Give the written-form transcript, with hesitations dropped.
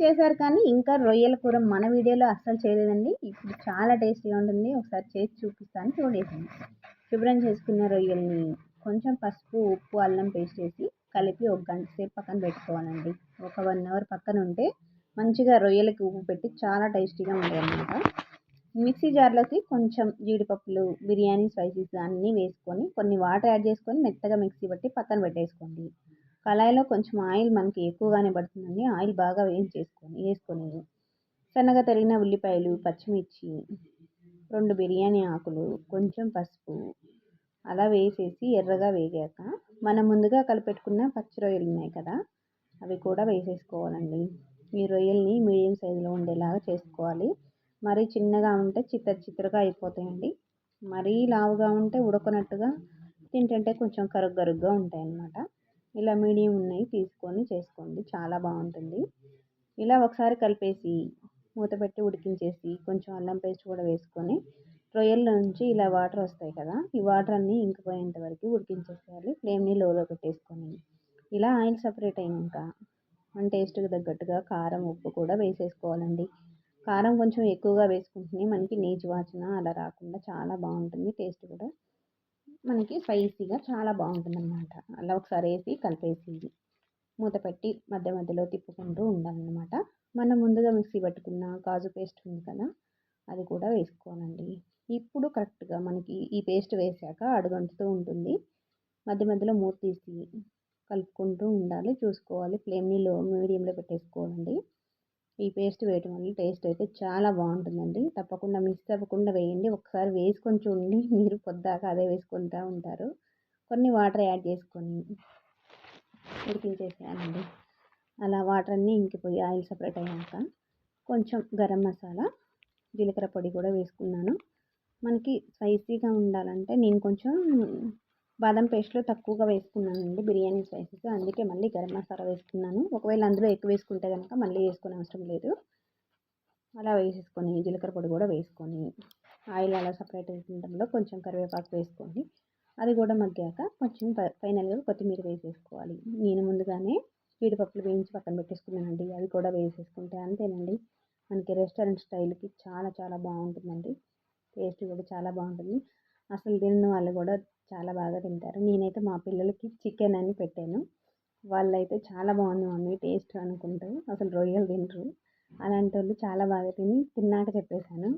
చేశారు కానీ ఇంకా రొయ్యల కూర మన వీడియోలో అస్సలు చేయలేదండి. ఇప్పుడు చాలా టేస్టీగా ఉంటుంది. ఒకసారి చేసి చూపిస్తాను చూడేయండి. శుభ్రం చేసుకున్న రొయ్యల్ని కొంచెం పసుపు, ఉప్పు, అల్లం పేస్ట్ వేసి కలిపి ఒక గంట సేపు పక్కన పెట్టుకోవాలండి. ఒక 1 అవర్ పక్కన ఉంటే మంచిగా రొయ్యలకి ఉప్పు పెట్టి చాలా టేస్టీగా ఉంటాయన్నమాట. మిక్సీ జార్లోకి కొంచెం జీడిపప్పులు, బిర్యానీ స్పైసెస్ అన్నీ వేసుకొని కొన్ని వాటర్ యాడ్ చేసుకొని మెత్తగా మిక్సీ పట్టి పక్కన పెట్టేసుకోండి. కళాయిలో కొంచెం ఆయిల్ మనకి ఎక్కువగానే పడుతుందండి. ఆయిల్ బాగా వేసుకొని సన్నగా తరిగిన ఉల్లిపాయలు, పచ్చిమిర్చి, 2 బిర్యానీ ఆకులు, కొంచెం పసుపు అలా వేసేసి ఎర్రగా వేగాక మనం ముందుగా కలిపెట్టుకున్న పచ్చి రొయ్యలు ఉన్నాయి కదా, అవి కూడా వేసేసుకోవాలండి. ఈ రొయ్యల్ని మీడియం సైజులో ఉండేలాగా చేసుకోవాలి. మరీ చిన్నగా ఉంటే చిత్తరగా అయిపోతాయండి. మరీ లావుగా ఉంటే ఉడకనట్టుగా తింటుంటే కొంచెం కరుగ్గా ఉంటాయన్నమాట. ఇలా మీడియం ఉన్నాయి తీసుకొని చేసుకోండి, చాలా బాగుంటుంది. ఇలా ఒకసారి కలిపేసి మూత పెట్టి ఉడికించేసి కొంచెం అల్లం పేస్ట్ కూడా వేసుకొని రొయ్యల నుంచి ఇలా వాటర్ వస్తాయి కదా, ఈ వాటర్ అన్నీ ఇంకిపోయేంత వరకు ఉడికించేసేయాలి. ఫ్లేమ్ని లోలో పెట్టేసుకొని ఇలా ఆయిల్ సపరేట్ అయినాక మన టేస్ట్కి తగ్గట్టుగా కారం, ఉప్పు కూడా వేసేసుకోవాలండి. కారం కొంచెం ఎక్కువగా వేసుకుంటేనే మనకి నీచు వాసన అలా రాకుండా చాలా బాగుంటుంది. టేస్ట్ కూడా మనకి స్పైసీగా చాలా బాగుంటుందన్నమాట. అలా ఒకసారి వేసి కలిపేసి మూత పెట్టి మధ్యలో తిప్పుకుంటూ ఉండాలన్నమాట. మనం ముందుగా మిక్సీ పట్టుకున్న కాజు పేస్ట్ ఉంది కదా, అది కూడా వేసుకోవాలండి. ఇప్పుడు కరెక్ట్గా మనకి ఈ పేస్ట్ వేసాక అడుగంటుతూ ఉంటుంది. మధ్యలో మూత తీసి కలుపుకుంటూ ఉండాలి, చూసుకోవాలి. ఫ్లేమ్ని మీడియంలో పెట్టేసుకోవాలండి. ఈ పేస్ట్ వేయటం వల్ల టేస్ట్ అయితే చాలా బాగుంటుందండి. తప్పకుండా మిస్ అవ్వకుండా వేయండి. ఒకసారి వేసుకొని చూడండి, మీరు పొద్దాకా అదే వేసుకుంటూ ఉంటారు. కొన్ని వాటర్ యాడ్ చేసుకొని ఉడికించేసేయాలండి. అలా వాటర్ అన్నీ ఇంకిపోయి ఆయిల్ సపరేట్ అయ్యాక కొంచెం గరం మసాలా, జీలకర్ర పొడి కూడా వేసుకున్నాను. మనకి స్పైసీగా ఉండాలంటే నేను కొంచెం బాదం పేస్ట్లో తక్కువగా వేసుకున్నానండి బిర్యానీ స్పైసెస్, అందుకే మళ్ళీ గరం మసాలా వేసుకున్నాను. ఒకవేళ అందులో ఎక్కువ వేసుకుంటే కనుక మళ్ళీ వేసుకునే అవసరం లేదు. అలా వేసేసుకొని జీలకర్ర పొడి కూడా వేసుకొని ఆయిల్ అలా సపరేట్ అయిపోవడంలో కొంచెం కరివేపాకు వేసుకొని అది కూడా మగ్గాక కొంచెం ఫైనల్గా కొత్తిమీర వేసేసుకోవాలి. నేను ముందుగానే జీడిపప్పులు వేయించి పక్కన పెట్టేసుకున్నానండి, అవి కూడా వేసేసుకుంటే అంతేనండి. మనకి రెస్టారెంట్ స్టైల్కి చాలా బాగుంటుందండి. టేస్ట్ కూడా చాలా బాగుంటుంది. అసలు తిన్న వాళ్ళు కూడా చాలా బాగా తింటారు. నేనైతే మా పిల్లలకి చికెన్ అని పెట్టాను, వాళ్ళైతే చాలా బాగుంది మమ్మీ టేస్ట్ అనుకుంటూ, అసలు రొయ్యలు తినరు. అలాంటి వాళ్ళు చాలా బాగా తిన్నాక చెప్పేశాను.